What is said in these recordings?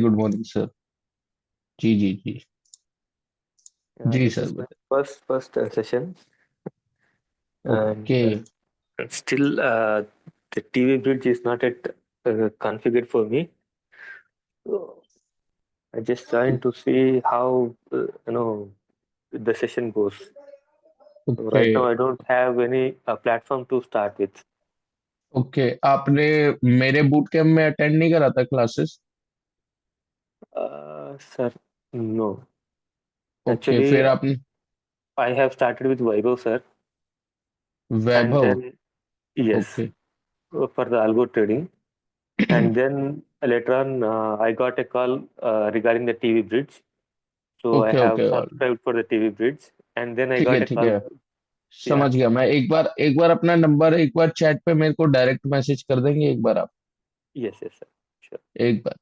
Good morning sir. जी जी जी। जी This सर is my बताइए। first session, and okay still the TV bridge is not yet configured for me. So I just trying to see how the session goes. So okay right now I don't have any platform to start with. Okay. आपने मेरे boot camp में attend नहीं करा था classes? Sir, no. Okay Actually, फिर आपने I have started with Vaibhav sir, and Vaibhav. then yes, okay for the algo trading. And then later on, I got a call regarding the TV bridge. So I okay have okay और subscribed for the TV bridge, and then I ठीक है got a ठीक call. है। Yeah, समझ गया मैं। एक बार अपना नंबर एक बार चैट पे मेरे को डायरेक्ट मैसेज कर देंगे एक बार आप? yes, yes, sir. Sure. एक बार।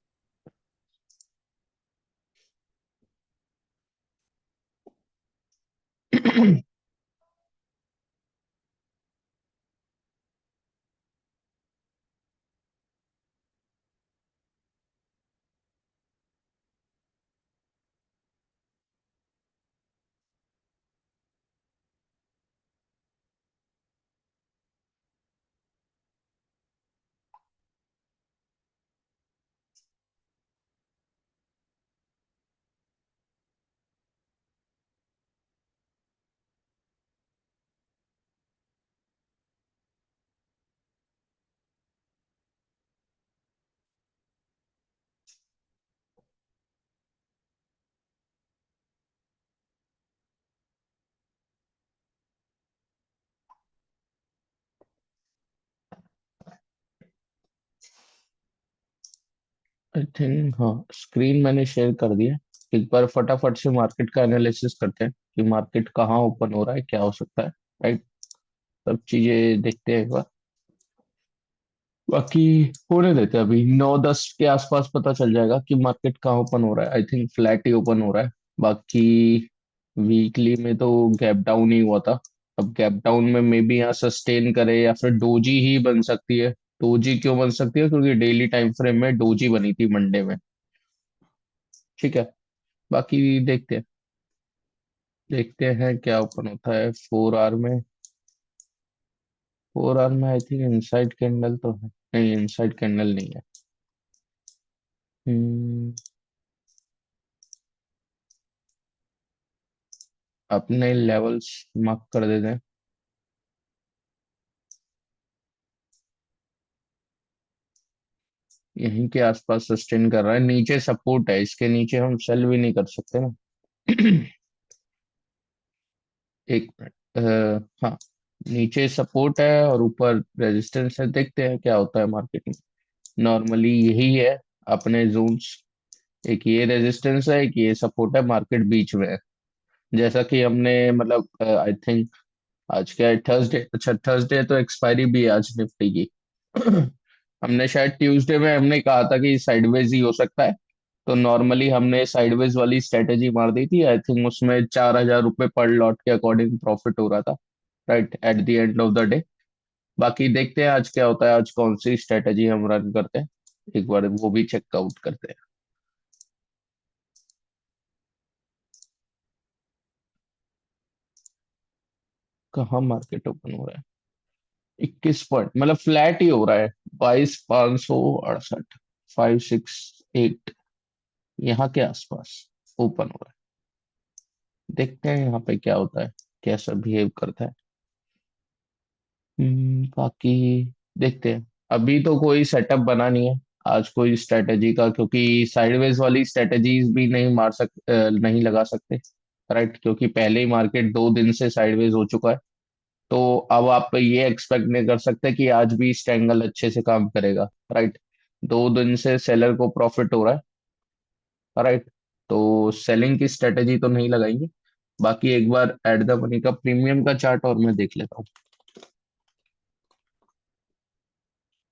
आई थिंक हाँ, स्क्रीन मैंने शेयर कर दिया। एक बार फटाफट से मार्केट का एनालिसिस करते हैं कि मार्केट कहाँ ओपन हो रहा है, क्या हो सकता है। राइट। सब चीजें देखते हैं एक बार। बाकी होने देते हैं, अभी 9-10 के आसपास पता चल जाएगा कि मार्केट कहाँ ओपन हो रहा है। I think flat he open हो रहा है। बाकी वीकली में तो गैप डाउन ही हुआ था। अब गैप डाउन में मे बी यहाँ सस्टेन करे या फिर डोजी ही बन सकती है। डोजी क्यों बन सकती है? क्योंकि डेली टाइम फ्रेम में डोजी बनी थी मंडे में। ठीक है। बाकी देखते हैं क्या ओपन होता है 4 आवर में। 4 आवर में आई थिंक इनसाइड कैंडल तो है नहीं, इनसाइड कैंडल नहीं है। हम्म, अपने लेवल्स मार्क कर देते हैं। यहीं के आसपास सस्टेन कर रहा है, नीचे सपोर्ट है, इसके नीचे हम सेल भी नहीं कर सकते ना। एक मिनट। हाँ, नीचे सपोर्ट है और ऊपर रेजिस्टेंस है। देखते हैं क्या होता है मार्केट में। नॉर्मली यही है अपने जोन्स। एक ये रेजिस्टेंस है, एक ये सपोर्ट है, मार्केट बीच में है। जैसा कि हमने मतलब आई थिंक आज क्या है, थर्सडे। अच्छा थर्सडे तो एक्सपायरी भी है आज निफ्टी की। हमने शायद ट्यूसडे में हमने कहा था कि साइडवेज ही हो सकता है। तो नॉर्मली हमने साइडवेज वाली स्ट्रेटेजी मार दी थी। आई थिंक उसमें 4,000 रुपये पर लॉट के अकॉर्डिंग प्रॉफिट हो रहा था। Right at the end of the day. बाकी देखते हैं आज क्या होता है, आज कौन सी स्ट्रेटेजी हम रन करते हैं। एक बार वो भी चेकआउट करते हैं। कहाँ मार्केट ओपन हो रहा है? 21 पॉइंट, मतलब फ्लैट ही हो रहा है। 22,568, 568, यहाँ के आसपास ओपन हो रहा है। देखते हैं यहाँ पे क्या होता है, कैसा बिहेव करता है। बाकी देखते हैं। अभी तो कोई सेटअप बना नहीं है आज कोई स्ट्रेटेजी का, क्योंकि साइडवेज वाली स्ट्रेटेजीज भी नहीं लगा सकते। राइट, क्योंकि पहले ही मार्केट 2 दिन से साइडवेज हो चुका है। तो अब आप ये एक्सपेक्ट नहीं कर सकते कि आज भी स्ट्रैंगल अच्छे से काम करेगा। राइट। 2 दिन से सेलर को प्रॉफिट हो रहा है। राइट। तो सेलिंग की स्ट्रेटेजी तो नहीं लगाएंगे। बाकी एक बार एट द मनी का प्रीमियम का चार्ट और मैं देख लेता हूँ।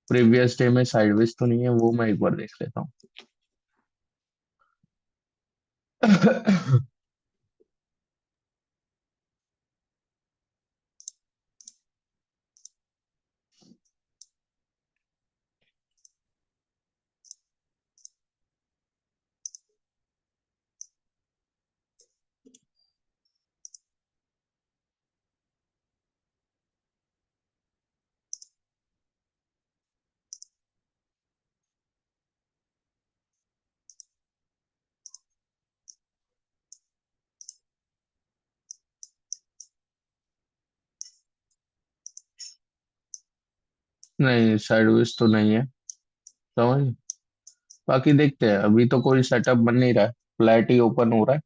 प्रीवियस डे में साइडवेज तो नहीं है, वो मैं एक बार देख लेता हूँ। नहीं, साइडवेज तो नहीं है, समझ। बाकी देखते हैं, अभी तो कोई सेटअप बन नहीं रहा है, फ्लैट ही ओपन हो रहा है।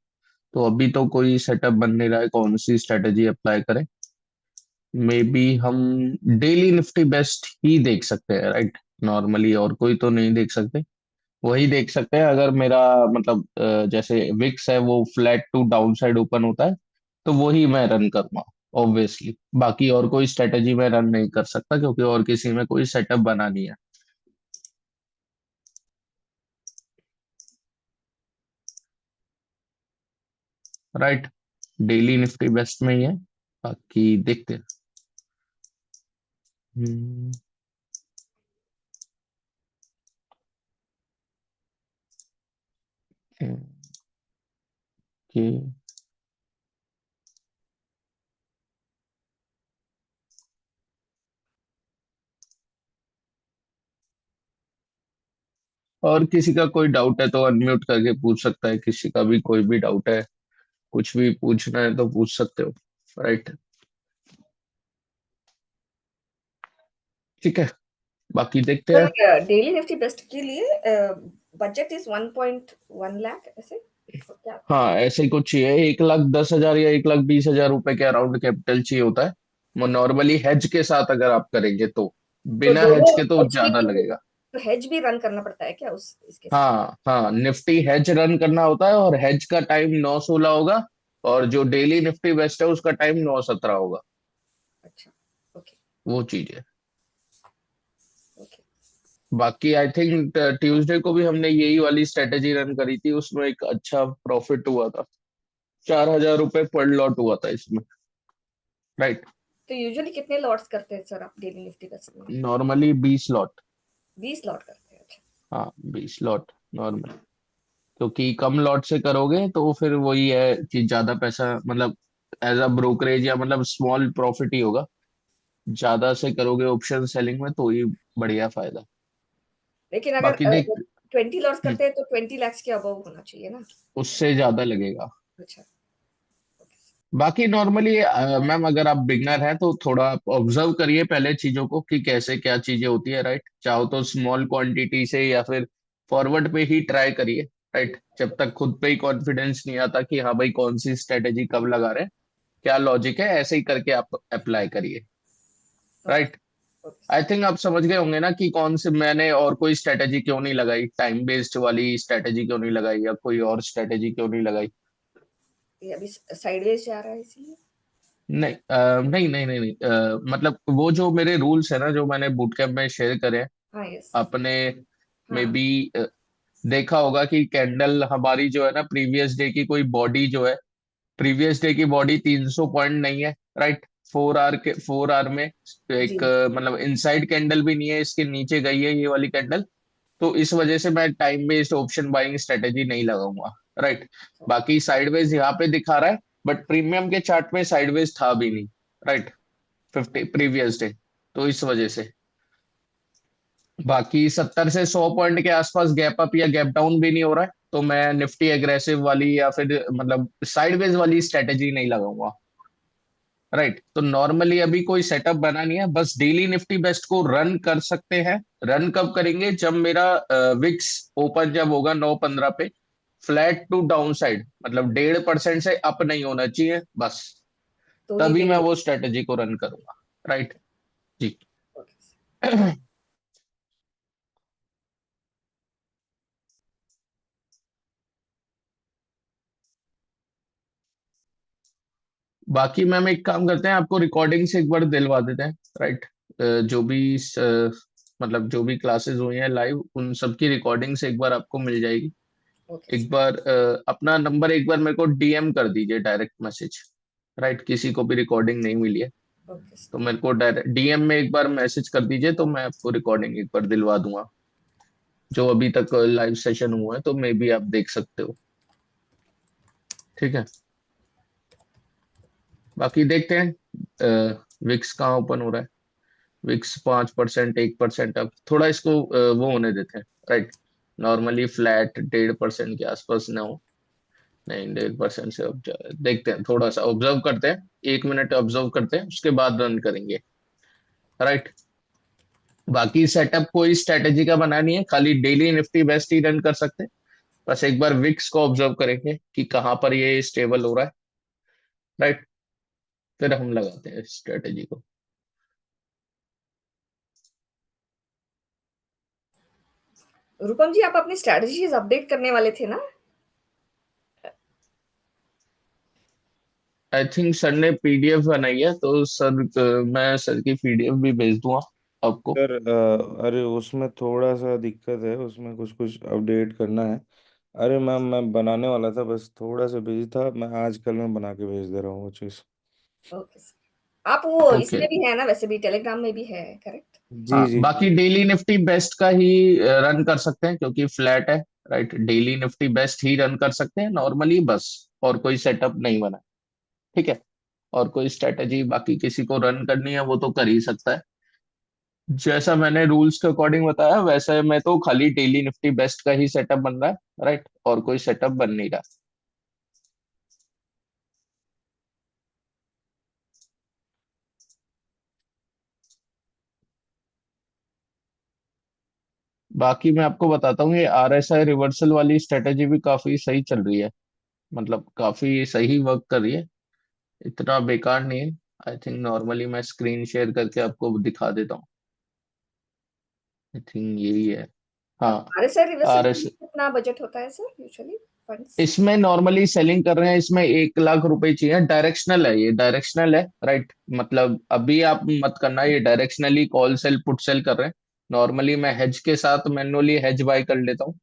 तो अभी तो कोई सेटअप बन नहीं रहा है, कौन सी स्ट्रेटेजी अप्लाई करें। मे बी हम डेली निफ्टी बेस्ट ही देख सकते हैं, राइट। नॉर्मली और कोई तो नहीं देख सकते। वही देख सकते हैं अगर मेरा मतलब जैसे विक्स है वो flat to downside open होता है, तो वही मैं रन करूंगा ऑब्वियसली। बाकी और कोई स्ट्रेटेजी मैं रन नहीं कर सकता, क्योंकि और किसी में कोई सेटअप बना नहीं है, राइट। डेली निफ्टी बेस्ट में ही है। बाकी देखते हैं। हम्म, ओके। और किसी का कोई डाउट है तो अनम्यूट करके पूछ सकता है, किसी का भी कोई भी डाउट है, कुछ भी पूछना है तो पूछ सकते हो, राइट। ठीक है, बाकी देखते हैं। सर डेली निफ्टी बेस्ट के लिए बजट इज 1.1 लाख ऐसे क्या? हाँ, ऐसे ही कुछ चाहिए, 1,10,000 या 1,20,000 रुपए के अराउंड कैपिटल चाहिए होता है। वो नॉर्मली हेज के साथ अगर आप करेंगे तो, तो बिना दोनों हेज के तो हेज भी ज्यादा लगेगा। तो हेज भी रन करना पड़ता है क्या उस इसके साथ? हाँ हाँ, निफ्टी हेज रन करना होता है, और हेज का टाइम 9:16 होगा। और जो डेली निफ्टी बेस्ट है उसका टाइम 9:17 होगा। अच्छा। ओके। वो चीज है। ओके। बाकी आई थिंक ट्यूसडे को भी हमने यही वाली स्ट्रेटेजी रन करी थी, उसमें एक अच्छा प्रॉफिट हुआ था। 4,000 रुपये पर लॉट हुआ था इसमें, राइट। तो यूजुअली कितने लॉट्स करते हैं सर आप डेली निफ्टी बेस्ट में? Normally 20 lot. 20 लॉट करते हैं, अच्छा। हाँ, 20 लॉट नॉर्मल। क्योंकि कम लॉट से करोगे तो फिर वही है कि ज्यादा पैसा मतलब एज अ ब्रोकरेज या मतलब स्मॉल प्रॉफिट ही होगा। ज्यादा से करोगे ऑप्शन सेलिंग में तो ही बढ़िया फायदा। लेकिन अगर बाकी देख। 20 लॉट्स हम्म, करते हैं तो 20 lakhs के अबव होना चाहिए ना? उससे ज्यादा लगेगा। अच्छा। ओके। बाकी नॉर्मली मैम अगर आप बिगनर हैं तो थोड़ा आप ऑब्जर्व करिए पहले चीजों को कि कैसे क्या चीजें होती है, राइट। चाहो तो स्मॉल क्वांटिटी से या फिर फॉरवर्ड पे ही ट्राई करिए, राइट। जब तक खुद पे ही कॉन्फिडेंस नहीं आता कि हाँ भाई कौन सी स्ट्रेटेजी कब लगा रहे हैं, क्या लॉजिक है, ऐसे ही करके आप अप्लाई करिए, okay. Right. Okay. I think आप समझ गए होंगे ना कि कौन से मैंने और कोई स्ट्रेटेजी क्यों नहीं लगाई, टाइम बेस्ड वाली स्ट्रेटेजी क्यों नहीं लगाई या कोई और स्ट्रेटेजी क्यों नहीं लगाई। ये अभी साइडवेज जा रहा है इसलिए। नहीं नहीं नहीं नहीं नहीं, मतलब वो जो मेरे रूल्स है ना जो मैंने बूट कैंप में शेयर करे हैं, हाँ, यस। आपने में हाँ। भी देखा होगा कि कैंडल हमारी जो है ना प्रीवियस डे की कोई बॉडी जो है, प्रीवियस डे की बॉडी 300 पॉइंट नहीं है, राइट। 4 आवर के 4 आवर में जी। एक मतलब इनसाइड कैंडल भी नहीं है, इसके नीचे गई है ये वाली कैंडल। तो इस वजह से मैं time based option buying strategy नहीं लगाऊंगा, राइट। बाकी साइडवेज यहाँ पे दिखा रहा है, बट प्रीमियम के चार्ट में साइडवेज था भी नहीं, राइट। प्रीवियस डे, तो इस वजह से। बाकी 70 से 100 पॉइंट के आसपास गैप अप या गैप डाउन भी नहीं हो रहा है, तो मैं निफ्टी एग्रेसिव वाली या फिर मतलब साइडवेज वाली स्ट्रेटेजी नहीं लगाऊंगा, राइट। तो नॉर्मली अभी कोई सेटअप बना नहीं है, बस डेली निफ्टी बेस्ट को रन कर सकते हैं। रन कब करेंगे, जब मेरा विक्स ओपन जब होगा 9:15 पे, फ्लैट टू डाउन साइड मतलब 1.5% से अप नहीं होना चाहिए बस, तो ही तभी मैं डेली। वो स्ट्रेटेजी को रन करूंगा, राइट। जी। ओके। बाकी मैम एक काम करते हैं, आपको रिकॉर्डिंग से एक बार दिलवा देते हैं, राइट। जो भी मतलब जो भी क्लासेस हुई हैं लाइव, उन सबकी रिकॉर्डिंग से एक बार आपको मिल जाएगी। ओके एक सर। बार अपना नंबर एक बार मेरे को डीएम कर दीजिए, डायरेक्ट मैसेज, राइट। किसी को भी रिकॉर्डिंग नहीं मिली है ओके तो सर। मेरे को डायरेक्ट डीएम में एक बार मैसेज कर दीजिए, तो मैं आपको रिकॉर्डिंग एक बार दिलवा दूंगा। जो अभी तक लाइव सेशन हुआ है तो मे भी आप देख सकते हो, ठीक है। बाकी देखते हैं विक्स कहाँ ओपन हो रहा है। विक्स 5%, 1%, अब थोड़ा इसको वो होने देते हैं, राइट। नॉर्मली फ्लैट 1.5% के आसपास ना हो। नहीं, 1.5% से अब देखते हैं, थोड़ा सा ऑब्जर्व करते हैं, 1 मिनट ऑब्जर्व करते हैं, उसके बाद रन करेंगे, राइट। बाकी सेटअप कोई स्ट्रेटेजी का बना नहीं है, खाली डेली निफ्टी बेस्ट ही रन कर सकते हैं। बस एक बार विक्स को ऑब्जर्व करेंगे कि कहाँ पर ये स्टेबल हो रहा है, राइट, फिर हम लगाते हैं स्ट्रेटेजी को। रूपम जी, आप अपनी स्ट्रेटजीज अपडेट करने वाले थे ना? आई थिंक सर ने पीडीएफ बनाई है, तो सर मैं सर की पीडीएफ भी भेज दूंगा आपको। सर अरे उसमें थोड़ा सा दिक्कत है, उसमें कुछ कुछ अपडेट करना है। अरे मैम मैं बनाने वाला था, बस थोड़ा सा बिजी था। मैं आज कल में बना के भेज दे रहा हूँ वो चीज़। Okay sir. आप वो ओके। इसमें भी है ना, वैसे भी टेलीग्राम में भी है, करेक्ट? जी हाँ, जी जी। बाकी डेली निफ्टी बेस्ट का ही रन कर सकते हैं क्योंकि फ्लैट है, राइट। डेली निफ्टी बेस्ट ही रन कर सकते हैं नॉर्मली, बस। और कोई सेटअप नहीं बना, ठीक है। और कोई स्ट्रेटजी बाकी किसी को रन करनी है वो तो कर ही सकता है। जैसा मैंने रूल्स के अकॉर्डिंग बताया वैसे मैं तो खाली डेली निफ्टी बेस्ट का ही सेटअप बन रहा है, राइट, और कोई सेटअप बन नहीं रहा। बाकी मैं आपको बताता हूँ, ये आरएसआई रिवर्सल वाली स्ट्रेटेजी भी काफी सही चल रही है, मतलब काफी सही वर्क कर रही है, इतना बेकार नहीं है। आई थिंक नॉर्मली मैं स्क्रीन शेयर करके आपको दिखा देता हूँ। आई थिंक यही है। हाँ। आरएसआई रिवर्सल आर के लिए कितना बजट होता है सर यूजुअली फंड्स? इसमें नॉर्मली सेलिंग कर रहे हैं, इसमें 1 लाख रुपए चाहिए। डायरेक्शनल है, ये डायरेक्शनल है, राइट। मतलब अभी आप मत करना, ये directionally call sell put cell कर रहे हैं। नॉर्मली मैं हेज के साथ मैनुअली हेज बाय कर लेता हूँ,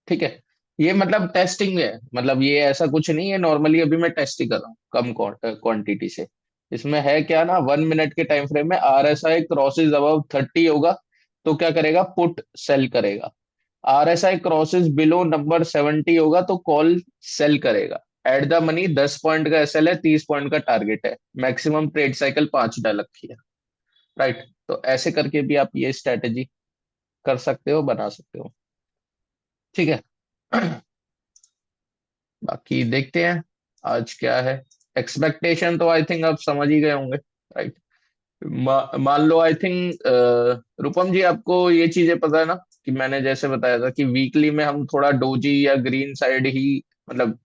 ठीक है। ये मतलब टेस्टिंग है, मतलब ये ऐसा कुछ नहीं है, नॉर्मली अभी मैं टेस्ट ही कर रहा हूँ कम क्वांटिटी से। इसमें है क्या ना, 1 मिनट के टाइम फ्रेम में आरएसआई क्रॉसेज अबव 30 होगा तो क्या करेगा, पुट सेल करेगा। आरएसआई क्रॉसेस बिलो नंबर 70 होगा तो कॉल सेल करेगा। एट द मनी 10 पॉइंट का एसएल है, 30 पॉइंट का टारगेट है, मैक्सिमम ट्रेड साइकिल 5 डाल रखी है, राइट। तो ऐसे करके भी आप ये स्ट्रेटेजी कर सकते हो, बना सकते हो, ठीक है। बाकी देखते हैं आज क्या है। एक्सपेक्टेशन तो आई थिंक आप समझ ही गए होंगे, राइट। मान लो आई थिंक रूपम जी आपको ये चीजें पता है ना कि मैंने जैसे बताया था कि वीकली में हम थोड़ा डोजी या ग्रीन साइड ही, मतलब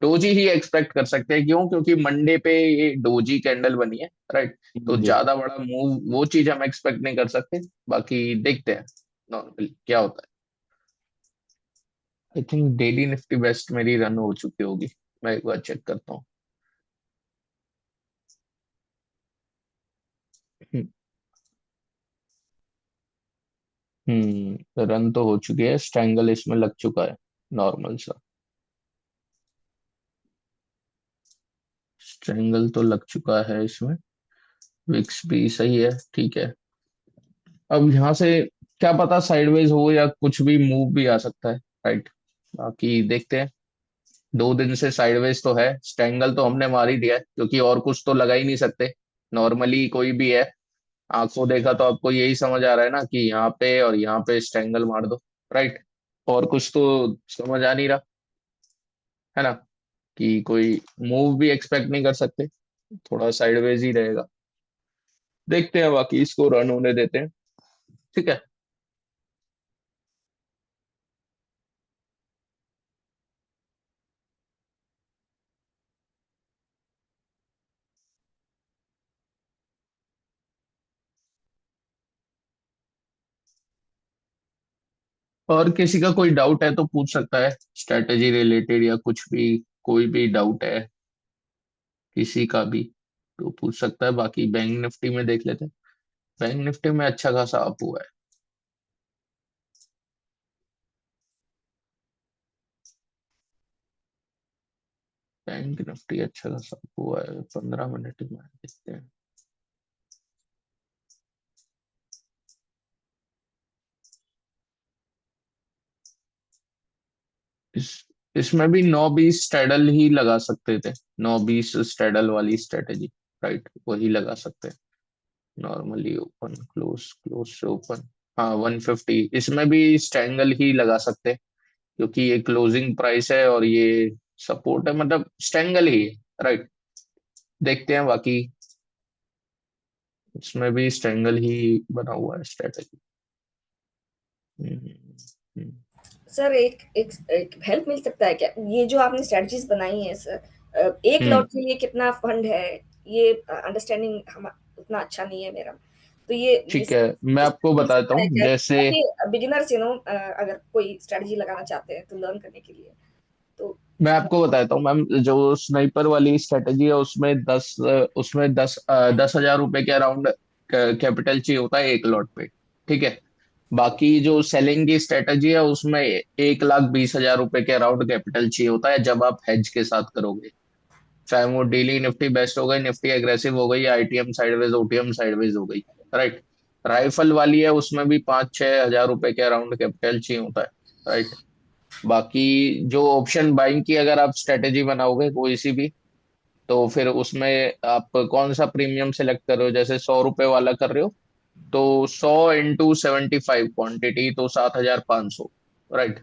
डोजी ही एक्सपेक्ट कर सकते हैं। क्यों? क्योंकि मंडे पे ये डोजी कैंडल बनी है, राइट। तो जी ज्यादा बड़ा मूव वो चीज हम एक्सपेक्ट नहीं कर सकते। बाकी देखते हैं नॉर्मली क्या होता है। I think daily Nifty best मेरी रन हो चुकी होगी, मैं एक बार चेक करता हूँ। रन तो हो चुकी है, स्ट्रैंगल इसमें लग चुका है, नॉर्मल सा स्ट्रैंगल तो लग चुका है इसमें। विक्स भी सही है, ठीक है। अब यहाँ से क्या पता साइडवेज हो या कुछ भी मूव भी आ सकता है, राइट। बाकी देखते हैं। 2 दिन से साइडवेज तो है, स्ट्रैंगल तो हमने मार ही दिया है क्योंकि और कुछ तो लगा ही नहीं सकते। नॉर्मली कोई भी है, आंखों देखा तो आपको यही समझ आ रहा है ना कि यहाँ पे और यहाँ पे स्ट्रैंगल मार दो, राइट। और कुछ तो समझ आ नहीं रहा, है ना, कि कोई मूव भी एक्सपेक्ट नहीं कर सकते, थोड़ा साइडवेज ही रहेगा। देखते हैं, बाकी इसको रन होने देते हैं, ठीक है। और किसी का कोई डाउट है तो पूछ सकता है, स्ट्रेटेजी रिलेटेड या कुछ भी, कोई भी डाउट है किसी का भी तो पूछ सकता है। बाकी बैंक निफ्टी में देख लेते हैं। बैंक निफ्टी में अच्छा खासा अप हुआ है। बैंक निफ्टी अच्छा खासा अप हुआ है, 15 मिनट में देखते हैं। इस इसमें भी 9-20 स्ट्रेडल ही लगा सकते थे, 9-20 स्ट्रेडल वाली स्ट्रेटेजी, राइट, वही लगा सकते हैं। नॉर्मली ओपन क्लोज, क्लोज से ओपन। हाँ, 150 इसमें भी स्ट्रैंगल ही लगा सकते हैं क्योंकि ये क्लोजिंग प्राइस है और ये सपोर्ट है, मतलब स्ट्रैंगल ही है, राइट। देखते हैं बाकी, इसमें भी स्ट्रैंगल ही बना हुआ है स्ट्रेटेजी। हम्म। सर एक हेल्प मिल सकता है क्या? ये जो आपने स्ट्रेटजीज बनाई है सर, एक हम्म, लॉट के लिए कितना फंड है, ये अंडरस्टैंडिंग हम उतना अच्छा नहीं है मेरा, तो ये ठीक है, मैं आपको मिल बताता सकता है हूँ क्या, जैसे। ताकि बिगिनर्स अगर कोई स्ट्रेटजी लगाना चाहते हैं तो लर्न करने के लिए, तो मैं आपको बताता हूँ मैम, जो स्नाइपर वाली स्ट्रेटेजी है उसमें 10,000 रुपए के अराउंड कैपिटल चाहिए होता है एक लॉट पे। ठीक है। बाकी जो सेलिंग की स्ट्रेटेजी है उसमें 1,20,000 रुपए के अराउंड कैपिटल चाहिए होता है जब आप हेज के साथ करोगे। चाहे वो डेली निफ्टी बेस्ट हो गई, निफ्टी एग्रेसिव हो गई, या आईटीएम साइडवेज, ओटीएम साइडवेज हो गई। राइट। राइफल वाली है उसमें भी 5-6 हजार रुपए के अराउंड कैपिटल चाहिए होता है। राइट। बाकी जो ऑप्शन बाइंग की अगर आप स्ट्रेटेजी बनाओगे कोई सी भी, तो फिर उसमें आप कौन सा प्रीमियम सेलेक्ट कर रहे हो? जैसे 100 रुपए वाला कर रहे हो तो 100 × 75 क्वांटिटी तो 7,500। राइट।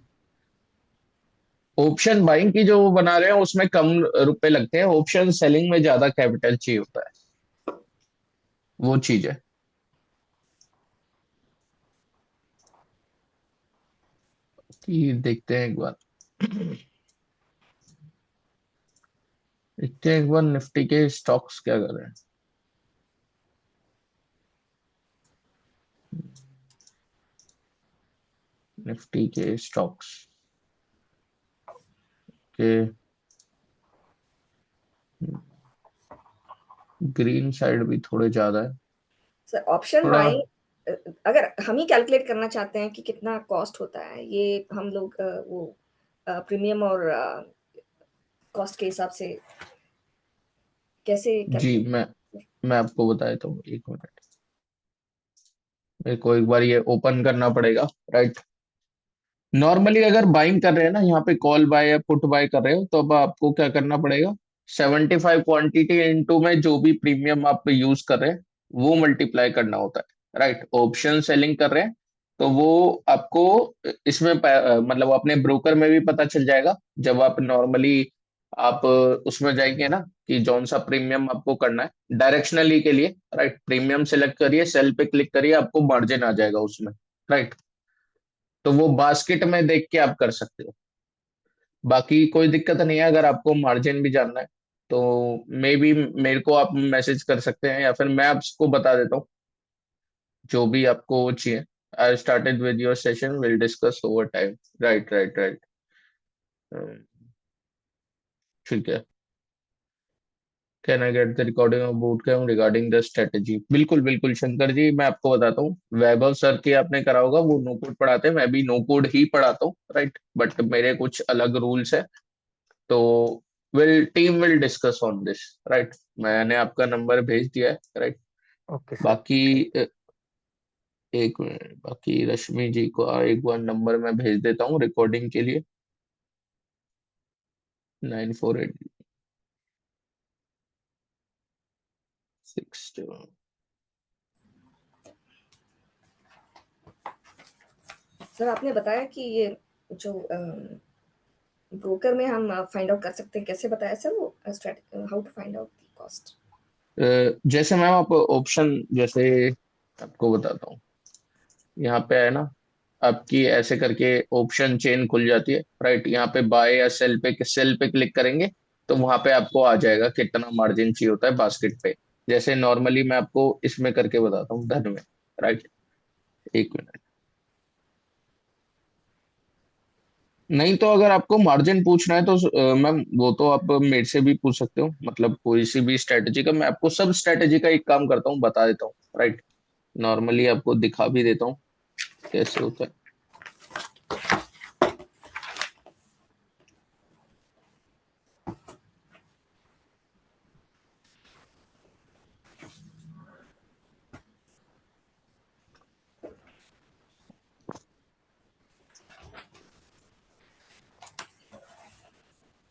ऑप्शन बाइंग की जो बना रहे हैं उसमें कम रुपए लगते हैं, ऑप्शन सेलिंग में ज्यादा कैपिटल चाहिए होता है। वो चीज है। कि देखते हैं एक बार। देखते हैं एक बार निफ्टी के स्टॉक्स क्या कर रहे हैं। निफ्टी के स्टॉक्स के ग्रीन साइड भी थोड़े ज्यादा है। सर ऑप्शन थोड़ा। बाइंग, अगर हम ही कैलकुलेट करना चाहते हैं कि कितना कॉस्ट होता है, ये हम लोग वो प्रीमियम और कॉस्ट के हिसाब से कैसे जी, कैलकुलेट? मैं आपको बताया तो 1 मिनट, मेरे को एक बार ये ओपन करना पड़ेगा। राइट। नॉर्मली अगर बाइंग कर रहे हैं ना, यहाँ पे कॉल बाय या पुट बाय कर रहे हो, तो अब आपको क्या करना पड़ेगा? 75 क्वांटिटी इंटू में जो भी प्रीमियम आप यूज कर रहे हैं वो मल्टीप्लाई करना होता है। राइट। ऑप्शन सेलिंग कर रहे हैं तो वो आपको इसमें मतलब अपने ब्रोकर में भी पता चल जाएगा। जब आप नॉर्मली आप उसमें जाएंगे ना कि कौन सा प्रीमियम आपको करना है डायरेक्शनली के लिए। राइट। प्रीमियम सेलेक्ट करिए, सेल पे क्लिक करिए, आपको मार्जिन आ जाएगा उसमें। राइट। तो वो बास्केट में देख के आप कर सकते हो। बाकी कोई दिक्कत नहीं है, अगर आपको मार्जिन भी जानना है तो मे बी मेरे को आप मैसेज कर सकते हैं, या फिर मैं आपको बता देता हूँ जो भी आपको चाहिए। I started with your session, will discuss over time. Right, right, right. ठीक है। Can I get the recording of boot camp regarding the strategy? बिल्कुल बिल्कुल शंकर जी, मैं आपको बताता हूँ। वैभव सर की आपने करा होगा, वो नो कोड पढ़ाते हैं, मैं भी नो कोड ही पढ़ाता हूँ। राइट। बट मेरे कुछ अलग रूल्स है। तो team will discuss on this. Right. मैंने आपका नंबर भेज दिया है। राइट। Okay, sir. बाकी एक मिनट, बाकी रश्मि जी को एक बार नंबर मैं भेज देता हूँ रिकॉर्डिंग के लिए। 9486। सर आपने बताया कि ये जो ब्रोकर में हम फाइंड आउट कर सकते हैं, कैसे बताया सर वो how to find out the cost? जैसे मैम आप ऑप्शन, जैसे आपको बताता हूँ, यहाँ पे है ना, आपकी ऐसे करके ऑप्शन चेन खुल जाती है। राइट। यहाँ पे बाय या सेल पे क्लिक करेंगे तो वहां पे आपको आ जाएगा कितना मार्जिन चाहिए होता है बास्केट पे। जैसे नॉर्मली मैं आपको इसमें करके बताता हूँ धन में। राइट। एक मिनट। नहीं तो अगर आपको मार्जिन पूछना है तो मैम वो तो आप मेरे से भी पूछ सकते हो, मतलब कोई सी भी स्ट्रेटेजी का मैं आपको सब स्ट्रेटेजी का एक काम करता हूँ, बता देता हूँ। राइट। नॉर्मली आपको दिखा भी देता हूँ कैसे होता है।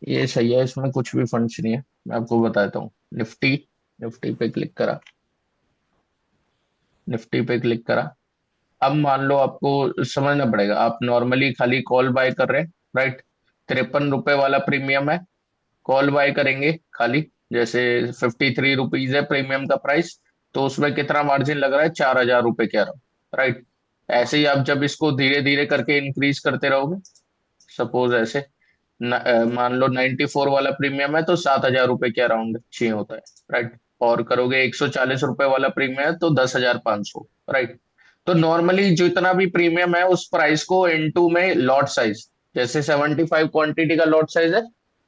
ये सही है, इसमें कुछ भी फंड्स नहीं है, मैं आपको बताता हूँ। निफ्टी, निफ्टी पे क्लिक करा, निफ्टी पे क्लिक करा। अब मान लो आपको समझना पड़ेगा, आप नॉर्मली खाली कॉल बाय कर रहे हैं। राइट। 53 रुपए वाला प्रीमियम है, कॉल बाय करेंगे खाली। जैसे 53 रुपीज है प्रीमियम का प्राइस, तो उसमें कितना मार्जिन लग रहा है? 4,000 रुपए के अराउंड। राइट। ऐसे ही आप जब इसको धीरे धीरे करके इंक्रीज करते रहोगे, सपोज ऐसे मान लो 94 वाला प्रीमियम है तो 7,000 रुपए के अराउंड चाहिए होता है, राइट। और करोगे 140 रुपए वाला प्रीमियम है तो 10,500, राइट। तो नॉर्मली जितना भी प्रीमियम है उस प्राइस को इनटू में लॉट साइज, जैसे 75 क्वांटिटी का लॉट साइज है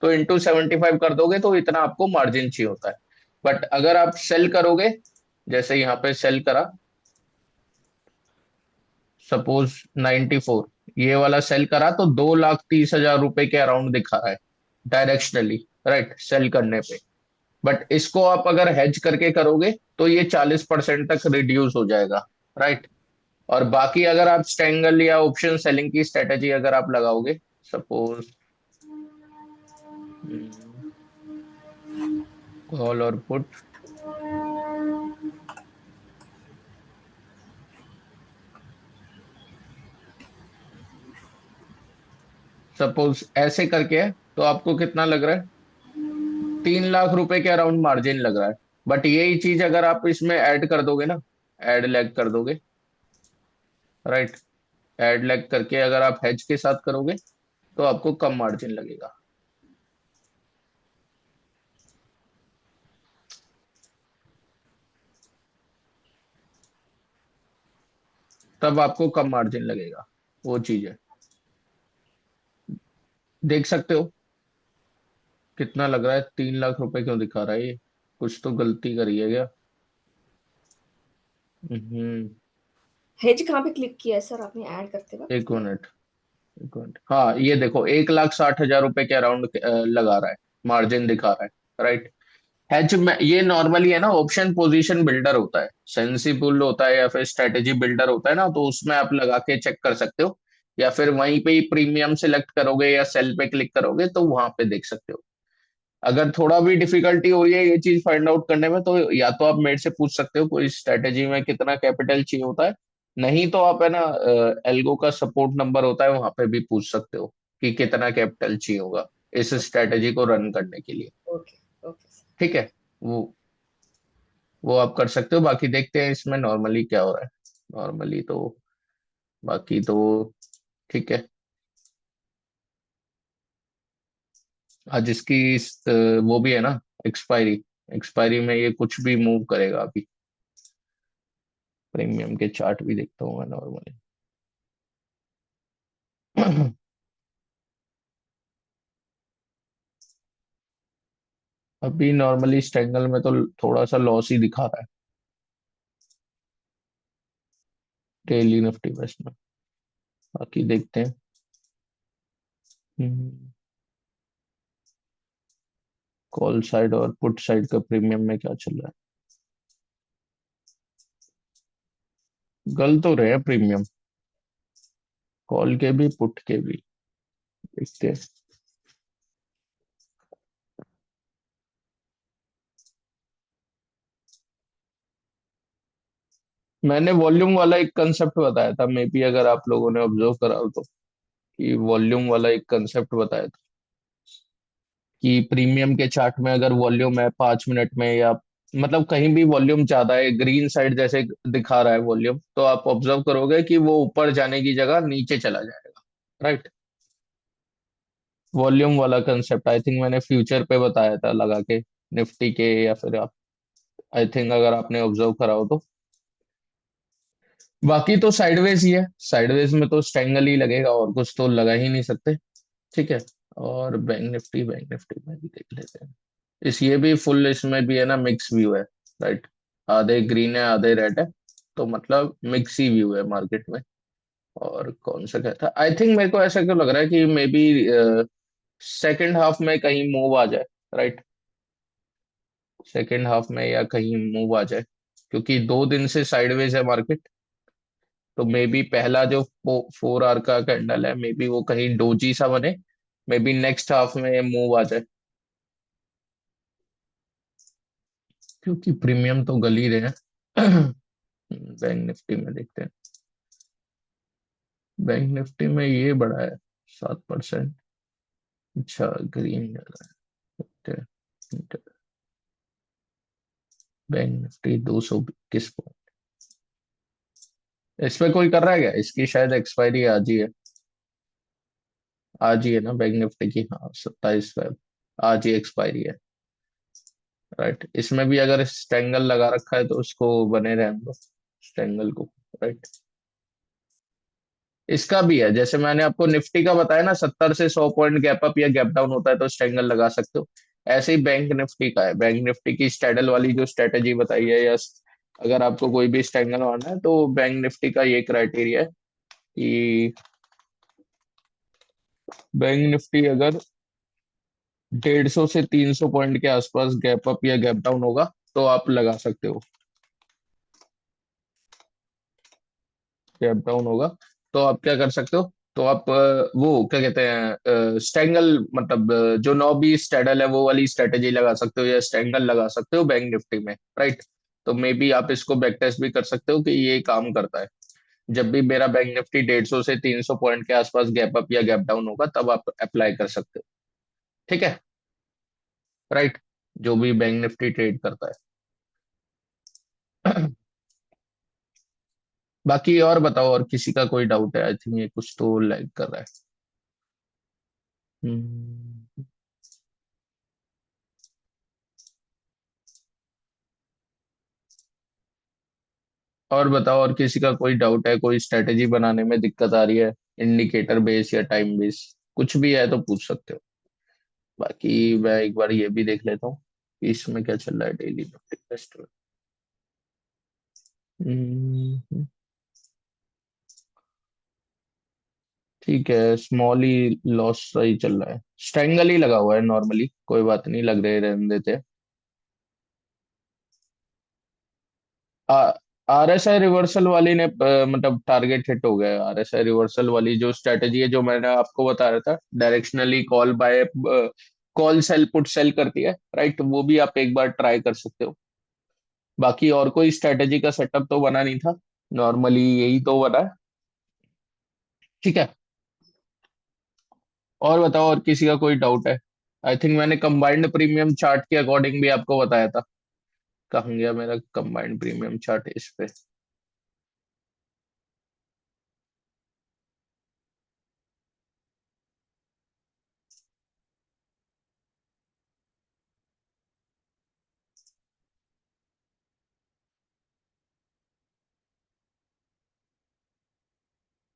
तो इनटू 75 कर दोगे तो इतना आपको मार्जिन चाहिए होता है। बट अगर आप सेल करोगे, जैसे यहाँ पे सेल करा, सपोज 94, ये वाला सेल करा तो 2,30,000 रुपए के अराउंड दिखा रहा है डायरेक्शनली, राइट, सेल करने पे। बट इसको आप अगर हेज करके करोगे तो ये 40% तक रिड्यूस हो जाएगा, राइट। और बाकी अगर आप स्ट्रैंगल या ऑप्शन सेलिंग की स्ट्रेटेजी अगर आप लगाओगे, सपोज कॉल और पुट, सपोज ऐसे करके है तो आपको कितना लग रहा है, 3 लाख रुपए के अराउंड मार्जिन लग रहा है। बट यही चीज अगर आप इसमें ऐड कर दोगे ना, ऐड लैग कर दोगे, राइट, ऐड लैग करके अगर आप हेज के साथ करोगे तो आपको कम मार्जिन लगेगा। तब आपको कम मार्जिन लगेगा, वो चीज है। देख सकते हो कितना लग रहा है, 3 लाख रुपए क्यों दिखा रहा है ये, कुछ तो गलती करी है क्या। हम्म। हेज कहाँ पे क्लिक किया है सर आपने ऐड करते वक्त? एक मिनट, एक मिनट, हाँ ये देखो 1,60,000 रुपए के अराउंड लगा रहा है, मार्जिन दिखा रहा है, राइट। हेज में ये नॉर्मली है ना, ऑप्शन पोजीशन बिल्डर होता है, सेंसिबल होता है या फिर स्ट्रेटेजी बिल्डर होता है ना, तो उसमें आप लगा के चेक कर सकते हो, या फिर वहीं पे ही प्रीमियम सिलेक्ट करोगे या सेल पे क्लिक करोगे तो वहां पे देख सकते हो। अगर थोड़ा भी डिफिकल्टी हो रही है ये चीज फाइंड आउट करने में तो या तो आप मेरे से पूछ सकते हो कोई स्ट्रेटेजी में कितना कैपिटल चाहिए होता है, नहीं तो आप है ना एल्गो का सपोर्ट नंबर होता है वहां पे भी पूछ सकते हो कि कितना कैपिटल चाहिए होगा इस स्ट्रेटेजी को रन करने के लिए। Okay, okay sir. ठीक है, वो आप कर सकते हो। बाकी देखते हैं इसमें नॉर्मली क्या हो रहा है, नॉर्मली तो बाकी तो ठीक है। आज इसकी वो भी है ना, एक्सपायरी, एक्सपायरी में ये कुछ भी मूव करेगा अभी। प्रीमियम के चार्ट भी देखता हूँ मैं नॉर्मली। अभी नॉर्मली स्ट्रैंगल में तो थोड़ा सा लॉस ही दिखा रहा है, डेली निफ्टी बेस्ट में। बाकी देखते हैं। कॉल साइड और पुट साइड का प्रीमियम में क्या चल रहा है, गल तो रहे हैं प्रीमियम, कॉल के भी पुट के भी, देखते हैं। मैंने वॉल्यूम वाला एक कंसेप्ट बताया था, मे बी अगर आप लोगों ने ऑब्जर्व करा हो तो, कि वॉल्यूम वाला एक कंसेप्ट बताया था कि प्रीमियम के चार्ट में अगर वॉल्यूम है 5 मिनट में, या मतलब कहीं भी वॉल्यूम ज्यादा है, ग्रीन साइड जैसे दिखा रहा है वॉल्यूम, तो आप ऑब्जर्व करोगे कि वो ऊपर जाने की जगह नीचे चला जाएगा, राइट। वॉल्यूम वाला कंसेप्ट आई थिंक मैंने फ्यूचर पे बताया था लगा के, निफ्टी के, या फिर आप, आई थिंक अगर आपने ऑब्जर्व करा हो तो। बाकी तो साइडवेज ही है, साइडवेज में तो स्ट्रैंगल ही लगेगा और कुछ तो लगा ही नहीं सकते। ठीक है। और बैंक निफ्टी, बैंक निफ्टी में भी देख लेते हैं। इस ये भी फुल, इसमें भी है ना मिक्स व्यू है, राइट। आधे ग्रीन है आधे रेड है, तो मतलब मिक्स ही व्यू है मार्केट में। और कौन सा कहता है, आई थिंक मेरे को ऐसा क्यों लग रहा है कि मे बी सेकेंड हाफ में कहीं मूव आ जाए, राइट। सेकेंड हाफ में या कहीं मूव आ जाए, क्योंकि 2 दिन से साइडवेज है मार्केट। तो मे बी पहला जो 4 आवर का कैंडल है, मे बी वो कहीं डोजी सा बने, मे बी नेक्स्ट हाफ में मूव आ जाए, क्योंकि प्रीमियम तो गल ही रहे हैं। बैंक निफ्टी में देखते हैं। बैंक निफ्टी में ये बड़ा है, 7%। अच्छा, ग्रीन ज्यादा है, ठीक है, ठीक है। Bank Nifty 221 point. इस पे कोई कर रहा है क्या? इसकी शायद एक्सपायरी आज ही है। आज ही है ना बैंक निफ्टी की? हाँ, 27 फेब। आज ही एक्सपायरी है। राइट, इसमें भी अगर स्ट्रेंगल लगा रखा है तो उसको बने रहने दो, स्ट्रेंगल को। राइट, इसका भी है, जैसे मैंने आपको निफ्टी का बताया ना, 70 से 100 पॉइंट गैप अप या गैप डाउन होता है तो स्ट्रेंगल लगा सकते हो। ऐसे ही बैंक निफ्टी का है। बैंक निफ्टी की स्टैडल वाली जो स्ट्रेटेजी बताई है, या अगर आपको कोई भी स्ट्रेंगल मारना है तो बैंक निफ्टी का ये क्राइटेरिया है कि बैंक निफ्टी अगर 150 से 300 पॉइंट के आसपास गैप अप या गैप डाउन होगा तो आप लगा सकते हो। गैप डाउन होगा तो आप क्या कर सकते हो? तो आप वो क्या कहते हैं, स्ट्रैंगल, मतलब जो नॉबी स्ट्रैडल है वो वाली स्ट्रेटेजी लगा सकते हो, या स्ट्रैंगल लगा सकते हो बैंक निफ्टी में। राइट, तो मे बी आप इसको बैक टेस्ट भी कर सकते हो कि ये काम करता है। जब भी मेरा बैंक निफ्टी 150 से 300 पॉइंट के आसपास गैप अप या गैप डाउन होगा तब आप अप्लाई कर सकते हो। ठीक है। राइट, जो भी बैंक निफ्टी ट्रेड करता है। बाकी और बताओ, और किसी का कोई डाउट है? आई थिंक ये कुछ तो लैग कर रहा है। हम्म, और बताओ, और किसी का कोई डाउट है? कोई स्ट्रेटेजी बनाने में दिक्कत आ रही है, इंडिकेटर बेस या टाइम बेस, कुछ भी है तो पूछ सकते हो। बाकी मैं एक बार ये भी देख लेता हूँ कि इसमें क्या चल रहा है डेली टेस्ट में। हम्म, ठीक है, स्मॉल ही लॉस सही चल रहा है, स्ट्रैंगल ही लगा हुआ है नॉर्मली, कोई बात नहीं, लग रहे रहने देते हैं। आरएसआई रिवर्सल वाली ने मतलब टारगेट हिट हो गया। आरएसआई रिवर्सल वाली जो स्ट्रेटेजी है, जो मैंने आपको बता रहा था, directionally call buy call sell put sell करती है। राइट, वो भी आप एक बार ट्राई कर सकते हो। बाकी और कोई स्ट्रेटेजी का सेटअप तो बना नहीं था, नॉर्मली यही तो बना है। ठीक है, और बताओ, और किसी का कोई डाउट है? आई थिंक मैंने कंबाइंड प्रीमियम चार्ट के अकॉर्डिंग भी आपको बताया था। कहाँ गया मेरा कंबाइंड प्रीमियम चार्ट? इस पे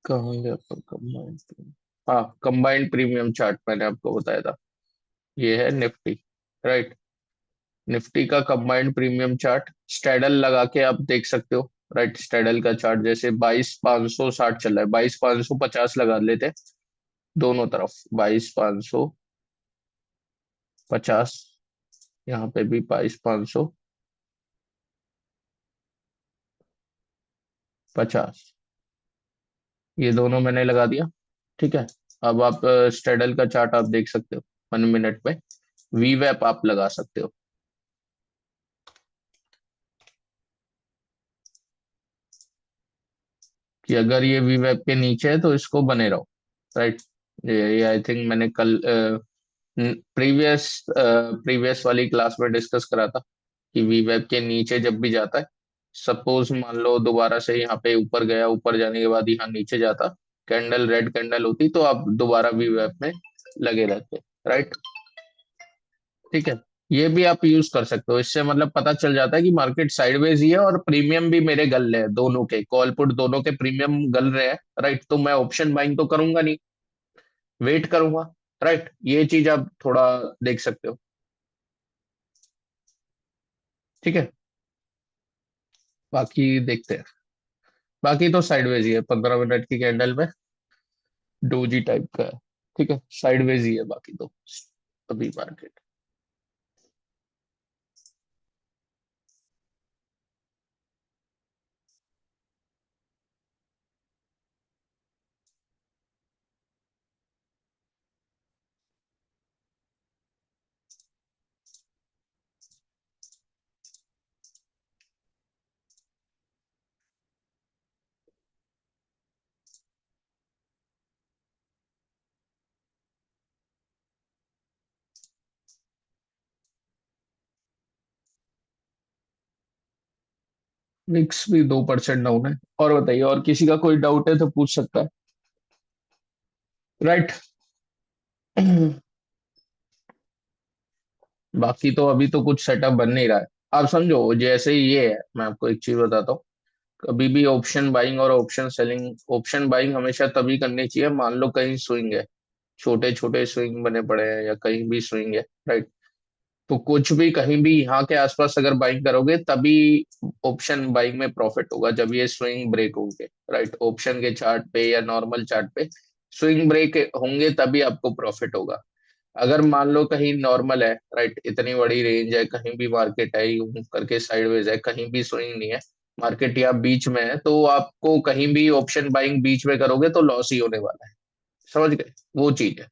कहाँ गया कंबाइंड? हाँ, कंबाइंड प्रीमियम चार्ट मैंने आपको बताया था, ये है निफ्टी। राइट, निफ्टी का कंबाइंड प्रीमियम चार्ट स्ट्रेडल लगा के आप देख सकते हो। राइट, स्ट्रेडल का चार्ट जैसे 22,560 चल रहा है, 22,550 लगा लेते, दोनों तरफ 22,550। यहाँ पे भी 22,550, ये दोनों मैंने लगा दिया। ठीक है, अब आप स्ट्रेडल का चार्ट आप देख सकते हो 1 मिनट पे, वी वैप आप लगा सकते हो कि अगर ये वी वेब के नीचे है तो इसको बने रहो। राइट, ये आई थिंक मैंने कल प्रीवियस प्रीवियस वाली क्लास में डिस्कस करा था कि वी वेब के नीचे जब भी जाता है, सपोज मान लो दोबारा से यहाँ पे ऊपर गया, ऊपर जाने के बाद यहाँ नीचे जाता, कैंडल रेड कैंडल होती तो आप दोबारा वी वेब में लगे रहते। राइट, ठीक है, ये भी आप यूज कर सकते हो। इससे मतलब पता चल जाता है कि मार्केट साइडवेज ही है और प्रीमियम भी मेरे गल रहे हैं, दोनों के कॉल पुट दोनों के प्रीमियम गल रहे हैं। राइट, तो मैं ऑप्शन बाइंग तो करूंगा नहीं, वेट करूंगा। राइट, ये चीज आप थोड़ा देख सकते हो। ठीक है, बाकी देखते हैं। बाकी तो साइडवेज ही है, 15 मिनट की कैंडल में डोजी टाइप का है। ठीक है, साइडवेज ही है बाकी तो अभी मार्केट। विक्स भी 2% डाउन है। और बताइए, और किसी का कोई डाउट है तो पूछ सकता है, राइट। बाकी तो अभी तो कुछ सेटअप बन नहीं रहा है। आप समझो, जैसे ये है, मैं आपको एक चीज बताता हूँ। कभी भी ऑप्शन बाइंग और ऑप्शन सेलिंग, ऑप्शन बाइंग हमेशा तभी करनी चाहिए, मान लो कहीं स्विंग है, छोटे छोटे स्विंग बने पड़े हैं या कहीं भी स्विंग है, राइट। तो कुछ भी कहीं भी यहाँ के आसपास अगर बाइंग करोगे तभी ऑप्शन बाइंग में प्रॉफिट होगा, जब ये स्विंग ब्रेक होंगे, राइट। ऑप्शन के चार्ट पे या नॉर्मल चार्ट पे स्विंग ब्रेक होंगे तभी आपको प्रॉफिट होगा। अगर मान लो कहीं नॉर्मल है, राइट, इतनी बड़ी रेंज है, कहीं भी मार्केट है, यूं करके साइडवेज है, कहीं भी स्विंग नहीं है, मार्केट या बीच में है, तो आपको कहीं भी ऑप्शन बाइंग बीच में करोगे तो लॉस ही होने वाला है। समझ गए, वो चीज है,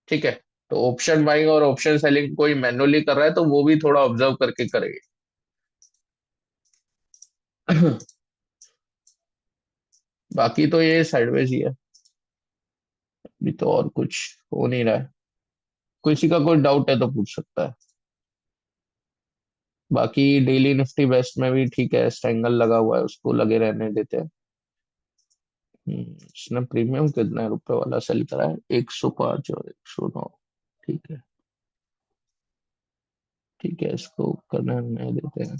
ठीक है। तो ऑप्शन बाइंग और ऑप्शन सेलिंग कोई मैनुअली कर रहा है तो वो भी थोड़ा ऑब्जर्व करके करेगा। बाकी तो ये साइडवेज ही है, अभी तो और कुछ हो नहीं रहा है। किसी का कोई डाउट है तो पूछ सकता है। बाकी डेली निफ्टी वेस्ट में भी ठीक है, स्ट्रैंगल लगा हुआ है, उसको लगे रहने देते हैं। इसने प्रीमियम कितने रुपए वाला सेल करा है, 105 और 109। ठीक है, ठीक है, इसको करने देते हैं।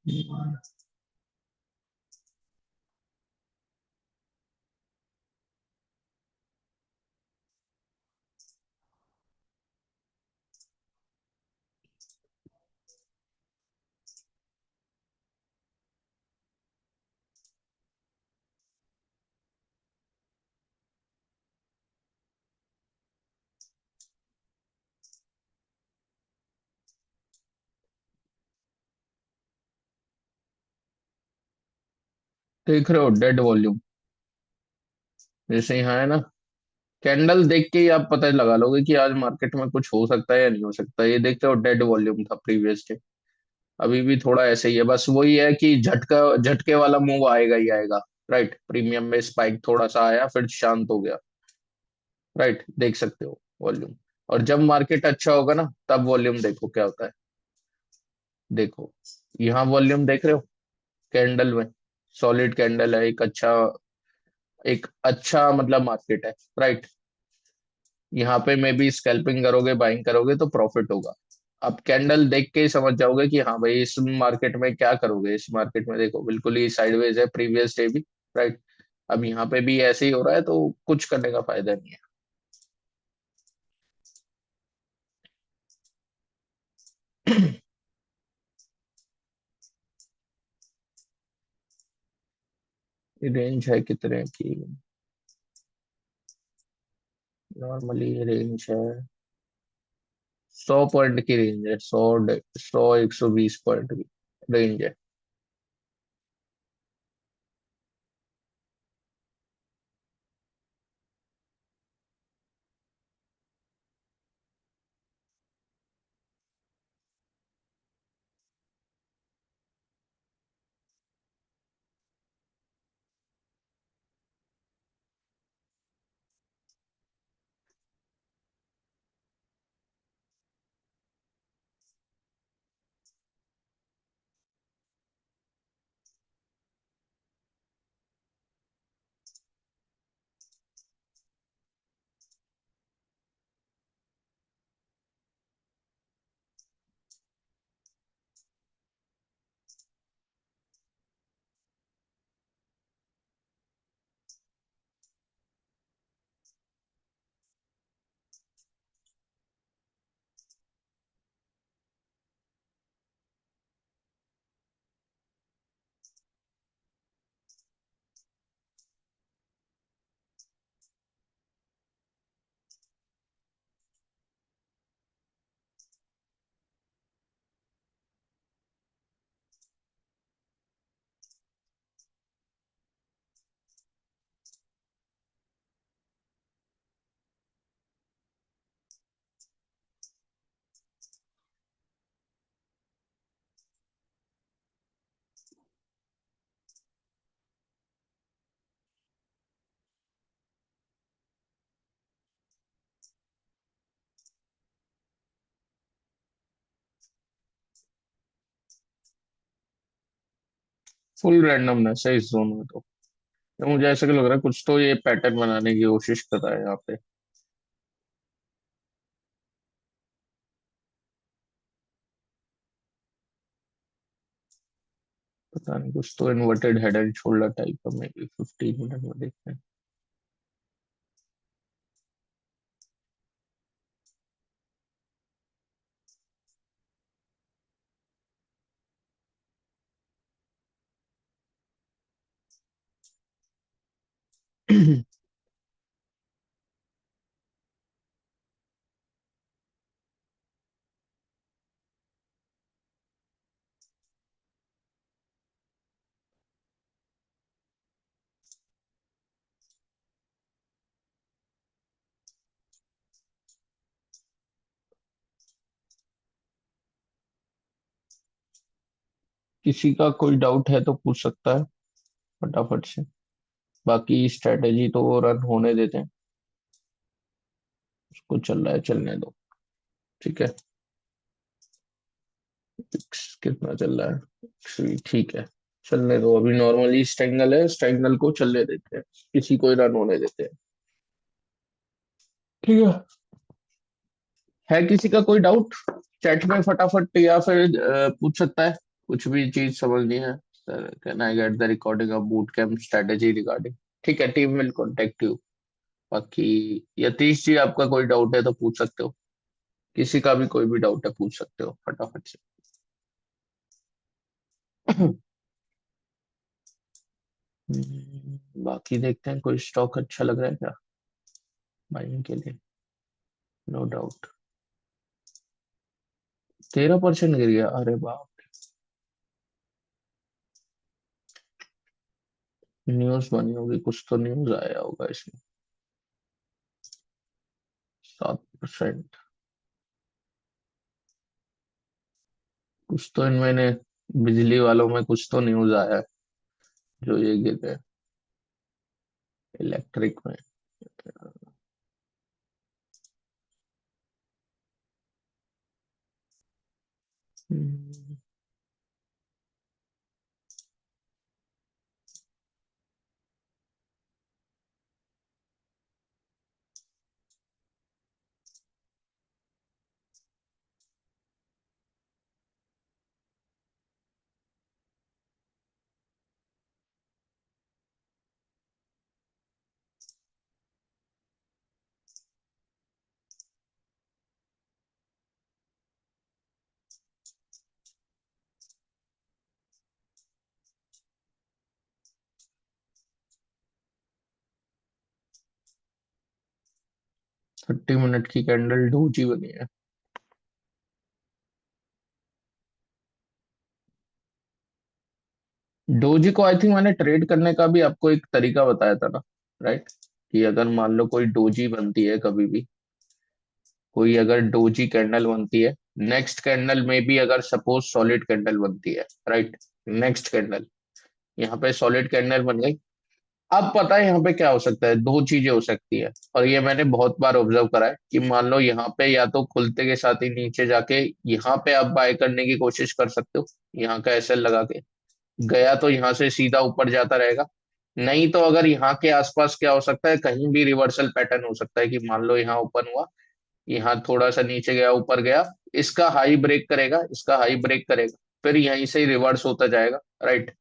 हम्म, देख रहे हो डेड वॉल्यूम, जैसे यहाँ है ना, कैंडल देख के ही आप पता लगा लोगे कि आज मार्केट में कुछ हो सकता है या नहीं हो सकता। ये देखते हो डेड वॉल्यूम था प्रीवियस डे, अभी भी थोड़ा ऐसे ही है, बस वही है कि झटका झटके वाला मूव आएगा ही आएगा, राइट। प्रीमियम में स्पाइक थोड़ा सा आया फिर शांत हो गया, राइट, देख सकते हो वॉल्यूम। और जब मार्केट अच्छा होगा ना तब वॉल्यूम देखो क्या होता है। देखो, यहाँ वॉल्यूम देख रहे हो, कैंडल में सॉलिड कैंडल है, एक अच्छा मतलब मार्केट है, राइट। यहाँ पे मे भी स्कैल्पिंग करोगे, बाइंग करोगे तो प्रॉफिट होगा। आप कैंडल देख के ही समझ जाओगे कि हाँ भाई इस मार्केट में क्या करोगे। इस मार्केट में देखो बिल्कुल ही साइडवेज है, प्रीवियस डे भी, राइट। अब यहाँ पे भी ऐसे ही हो रहा है तो कुछ करने का फायदा नहीं है। रेंज है कितने की, नॉर्मली रेंज है 100 पॉइंट की रेंज है, 100 120 पॉइंट की रेंज है। फुल रैंडमनेस है इस जोन में तो मुझे ऐसा लग रहा है कुछ तो ये पैटर्न बनाने की कोशिश कर रहा है यहाँ पे। पता नहीं, कुछ तो inverted head and shoulder type का, मे बी 15 मिनट में देखते हैं। किसी का कोई डाउट है तो पूछ सकता है फटाफट से, बाकी स्ट्रेटेजी तो रन होने देते हैं, उसको चल रहा है चलने दो। ठीक है, कितना चल रहा है? ठीक है, चलने दो, अभी नॉर्मली स्ट्रैंगल है, स्ट्रैंगल को चलने देते हैं, किसी को रन होने देते हैं। ठीक है किसी का कोई डाउट चैट में फटाफट, या फिर पूछ सकता है, कुछ भी चीज समझनी है। Sir can I get the recording of boot camp strategy regarding. ठीक है, टीम विल कॉन्टेक्ट यू। बाकी यतीश जी, आपका कोई डाउट है तो पूछ सकते हो, किसी का भी कोई भी डाउट है पूछ सकते हो फटाफट से। बाकी देखते हैं कोई स्टॉक अच्छा लग रहा है क्या बाइंग के लिए। नो डाउट 13% गिर गया, अरे बाप। न्यूज बनी होगी, कुछ तो न्यूज आया होगा इसमें। 7%। कुछ तो इनमें ने, बिजली वालों में कुछ तो न्यूज आया है जो ये गिर गए, इलेक्ट्रिक में। हम्म, 30 मिनट की कैंडल डोजी बनी है। डोजी को आई थिंक मैंने ट्रेड करने का भी आपको एक तरीका बताया था ना, राइट? कि अगर मान लो कोई डोजी बनती है कभी भी, कोई अगर डोजी कैंडल बनती है, नेक्स्ट कैंडल में भी अगर सपोज सॉलिड कैंडल बनती है, राइट? नेक्स्ट कैंडल, यहाँ पे सॉलिड कैंडल बन गई। अब पता है यहाँ पे क्या हो सकता है, दो चीजें हो सकती है, और ये मैंने बहुत बार ऑब्जर्व करा है कि मान लो यहाँ पे या तो खुलते के साथ ही नीचे जाके यहाँ पे आप बाय करने की कोशिश कर सकते हो, यहाँ का एसएल लगा के, गया तो यहाँ से सीधा ऊपर जाता रहेगा। नहीं तो अगर यहाँ के आसपास क्या हो सकता है, कहीं भी रिवर्सल पैटर्न हो सकता है कि मान लो यहाँ ओपन हुआ, यहाँ थोड़ा सा नीचे गया, ऊपर गया, इसका हाई ब्रेक करेगा, इसका हाई ब्रेक करेगा, फिर यहीं से ही रिवर्स होता जाएगा, राइट?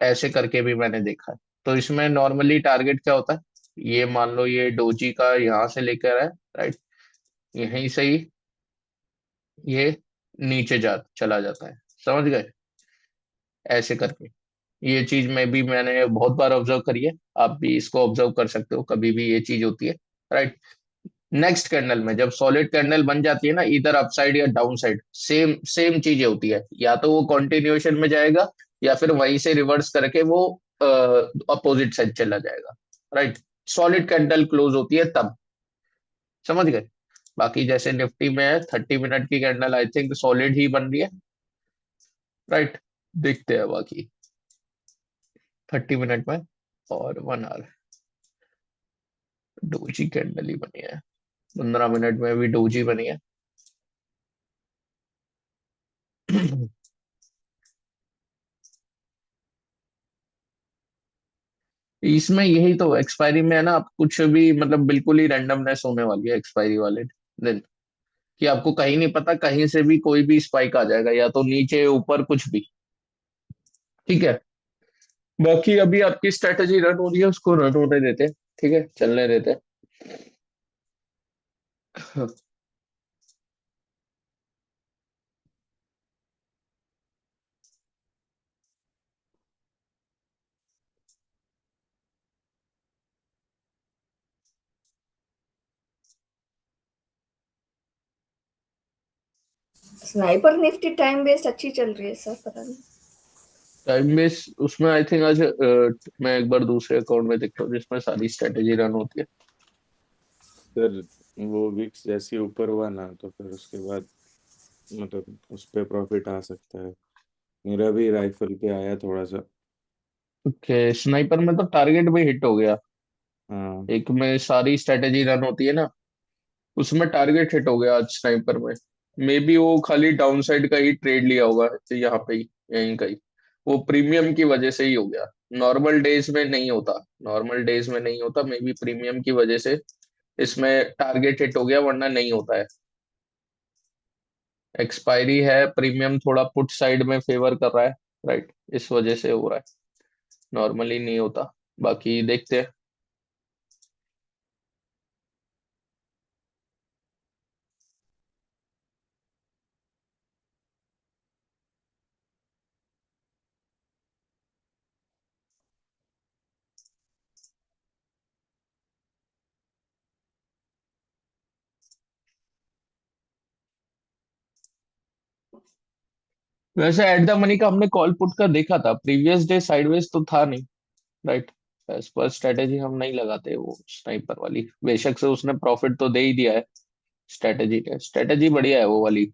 ऐसे करके भी मैंने देखा है। तो इसमें नॉर्मली टारगेट क्या होता है, ये मान लो ये डोजी का यहाँ से लेकर है, राइट? यहीं से ही ये नीचे जा चला जाता है, समझ गए? ऐसे करके ये चीज में भी मैंने बहुत बार ऑब्जर्व करी है, आप भी इसको ऑब्जर्व कर सकते हो, कभी भी ये चीज होती है, राइट? नेक्स्ट कैंडल में जब सॉलिड कैंडल बन जाती है ना, इधर अपसाइड या डाउन साइड, सेम सेम चीजें होती है, या तो वो कंटिन्यूएशन में जाएगा, या फिर वहीं से रिवर्स करके वो अपोजिट साइड चला जाएगा, राइट? सॉलिड कैंडल क्लोज होती है तब, समझ गए? बाकी जैसे निफ्टी में है 30 मिनट की कैंडल, आई थिंक सॉलिड ही बन रही है, राइट? देखते हैं बाकी 30 मिनट में, और 1 आवर डोजी कैंडल ही बनी है, 15 मिनट में भी डोजी बनी है। इसमें यही तो एक्सपायरी में है ना, आप कुछ भी मतलब बिल्कुल ही रैंडमनेस होने वाली है एक्सपायरी वाले दिन, कि आपको कहीं नहीं पता, कहीं से भी कोई भी स्पाइक आ जाएगा, या तो नीचे ऊपर कुछ भी। ठीक है। बाकी अभी आपकी स्ट्रेटेजी रन हो रही है, उसको रन होने देते हैं। ठीक है, चलने देते हैं। स्नाइपर निफ्टी टाइम वेस्ट अच्छी चल रही है सर, पता नहीं। टाइम बेस उसमें आई थिंक आज मैं एक बार दूसरे अकाउंट में देखता हूँ जिसमें सारी स्ट्रेटेजी रन होती है। सर वो विक्स जैसे ही ऊपर हुआ ना तो फिर उसके बाद मतलब उस पे प्रॉफिट आ सकता है। मेरा भी राइफल पे आया थोड़ा सा। ओके, स्नाइपर में तो टारगेट भी हिट हो गया। हाँ। एक में सारी स्ट्रेटेजी रन होती है ना, उसमें टारगेट हिट हो गया आज स्नाइपर में। मे बी वो खाली डाउन साइड का ही ट्रेड लिया होगा, यहाँ पे ही, यहीं का ही। वो प्रीमियम की वजह से ही हो गया। नॉर्मल डेज में नहीं होता, नॉर्मल डेज में नहीं होता, मे बी प्रीमियम की वजह से इसमें टारगेट हिट हो गया, वरना नहीं होता है। एक्सपायरी है, प्रीमियम थोड़ा पुट साइड में फेवर कर रहा है, राइट, इस वजह से हो रहा है, नॉर्मली नहीं होता। बाकी देखते हैं। वैसे एट द मनी का हमने कॉल पुट का देखा था, प्रीवियस डे साइडवेज तो था नहीं, राइट। एज पर स्ट्रेटेजी हम नहीं लगाते वो स्नाइपर वाली, बेशक से उसने प्रॉफिट तो दे ही दिया है। स्ट्रेटेजी बढ़िया है वो वाली।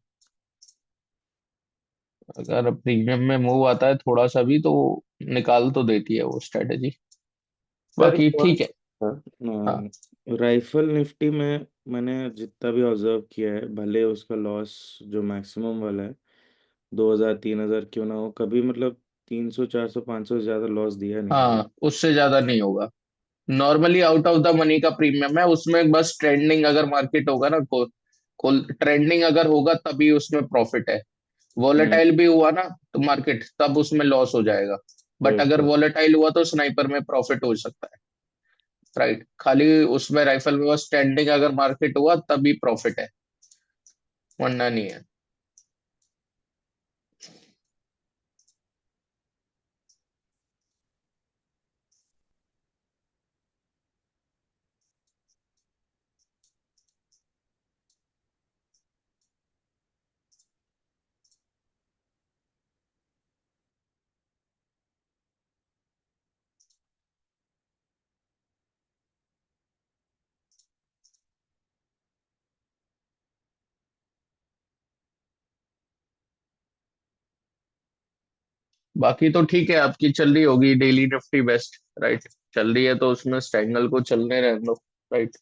अगर प्रीमियम में मूव आता है थोड़ा सा भी तो निकाल तो देती है वो स्ट्रेटेजी। सर बाकी ठीक है। हाँ। राइफल निफ्टी में मैंने जितना भी ऑब्जर्व किया है, भले उसका लॉस जो मैक्सिमम वाला है 2000 3000 क्यों ना हो, कभी मतलब 300 400 500 से ज्यादा लॉस दिया नहीं है। हाँ, उससे ज्यादा नहीं होगा। Normally out of the money का प्रीमियम है उसमें, बस ट्रेंडिंग अगर मार्केट होगा ना, को ट्रेंडिंग अगर होगा तभी उसमें प्रॉफिट है। हम्म। वॉलेटाइल भी हुआ ना तो मार्केट, तब उसमें लॉस हो जाएगा। बट वही अगर तो। वॉलेटाइल हुआ तो स्नाइपर में प्रॉफिट हो सकता है, राइट। खाली उसमें राइफल में बस ट्रेंडिंग अगर मार्केट हुआ तभी प्रॉफिट है, वरना नहीं है। बाकी तो ठीक है, आपकी चल रही होगी डेली निफ्टी बेस्ट, राइट। चल रही है तो उसमें स्ट्रैंगल को चलने रहने दो, राइट।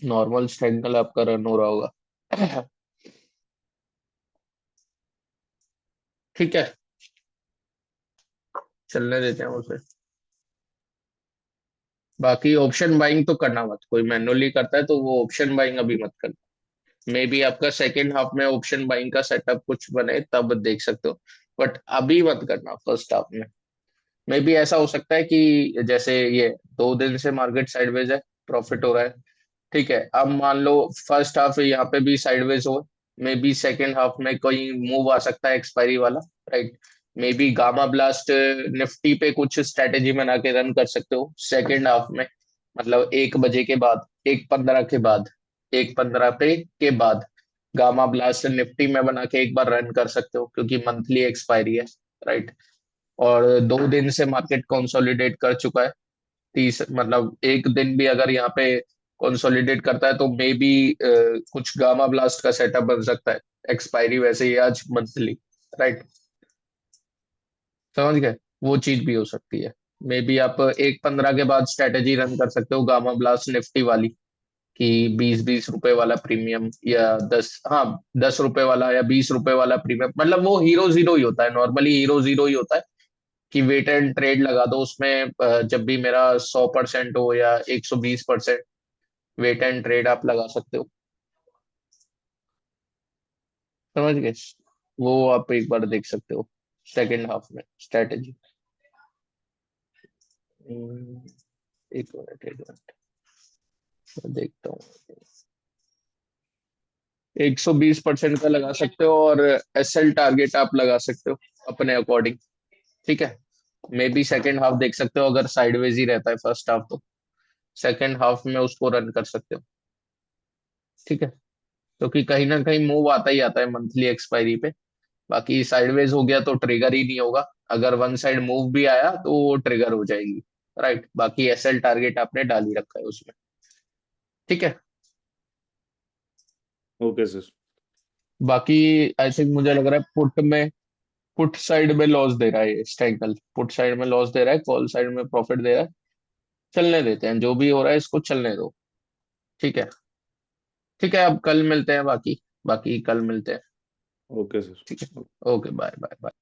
नॉर्मल स्ट्रैंगल आपका रन हो रहा होगा। ठीक है, चलने देते हैं उसे। बाकी ऑप्शन बाइंग तो करना मत, कोई मैनुअली करता है तो वो ऑप्शन बाइंग अभी मत करना। मे बी आपका सेकेंड हाफ में ऑप्शन बाइंग का सेटअप कुछ बने तब देख सकते हो, बट अभी मत करना फर्स्ट हाफ में। मे बी ऐसा हो सकता है कि जैसे ये 2 दिन से मार्केट साइडवेज है, प्रॉफिट हो रहा है। ठीक है, अब मान लो फर्स्ट हाफ यहाँ पे भी साइडवेज हो, मे बी सेकेंड हाफ में कोई मूव आ सकता है एक्सपायरी वाला, right. May be gamma blast Nifty पे कुछ स्ट्रेटेजी बना के रन कर सकते हो सेकेंड हाफ में, मतलब 1 बजे के बाद, 1:15 के बाद, 1:15 पे के बाद गामा ब्लास्ट निफ्टी में बना के एक बार रन कर सकते हो, क्योंकि मंथली एक्सपायरी है, राइट। और 2 दिन से मार्केट कंसोलिडेट कर चुका है। तीस मतलब एक दिन भी अगर यहाँ पे कंसोलिडेट करता है तो मे बी कुछ गामा ब्लास्ट का सेटअप बन सकता है। एक्सपायरी वैसे ही आज मंथली, राइट, समझ गए। वो चीज भी हो सकती है। मे बी आप 1:15 के बाद स्ट्रेटेजी रन कर सकते हो गामा ब्लास्ट निफ्टी वाली, कि 20-20 रुपए वाला प्रीमियम, या 10 रुपए वाला या 20 रुपए वाला प्रीमियम, मतलब वो हीरो जीरो ही होता है, नॉर्मली हीरो जीरो ही होता है। कि वेट एंड ट्रेड लगा दो उसमें, जब भी मेरा 100% हो या 120%, वेट एंड ट्रेड आप लगा सकते हो। समझ गए? वो आप एक बार देख सकते हो सेकेंड हाफ में स्ट्रेटेजी। एक मिनट मैं देखता हूँ। 120% का लगा सकते हो, और एसएल टारगेट आप लगा सकते हो अपने अकॉर्डिंग। ठीक है, मे बी सेकेंड हाफ देख सकते हो, अगर साइडवेज ही रहता है फर्स्ट हाफ तो सेकेंड हाफ में उसको रन कर सकते हो। ठीक है, क्योंकि कहीं ना कहीं मूव आता ही आता है मंथली एक्सपायरी पे। बाकी साइडवेज हो गया तो ट्रिगर ही नहीं होगा, अगर वन साइड मूव भी आया तो वो ट्रिगर हो जाएगी। राइट, बाकी एसएल टारगेट आपने डाल ही रखा है उसमें। ठीक है, ओके सर। बाकी आई थिंक मुझे लग रहा है पुट साइड में लॉस दे रहा है ये स्टैंकल, पुट साइड में लॉस दे रहा है, कॉल साइड में प्रॉफिट दे रहा है। चलने देते हैं, जो भी हो रहा है इसको चलने दो। ठीक है, ठीक है, अब कल मिलते हैं, बाकी बाकी कल मिलते हैं। Okay sir. ठीक है, ओके, बाय बाय बाय।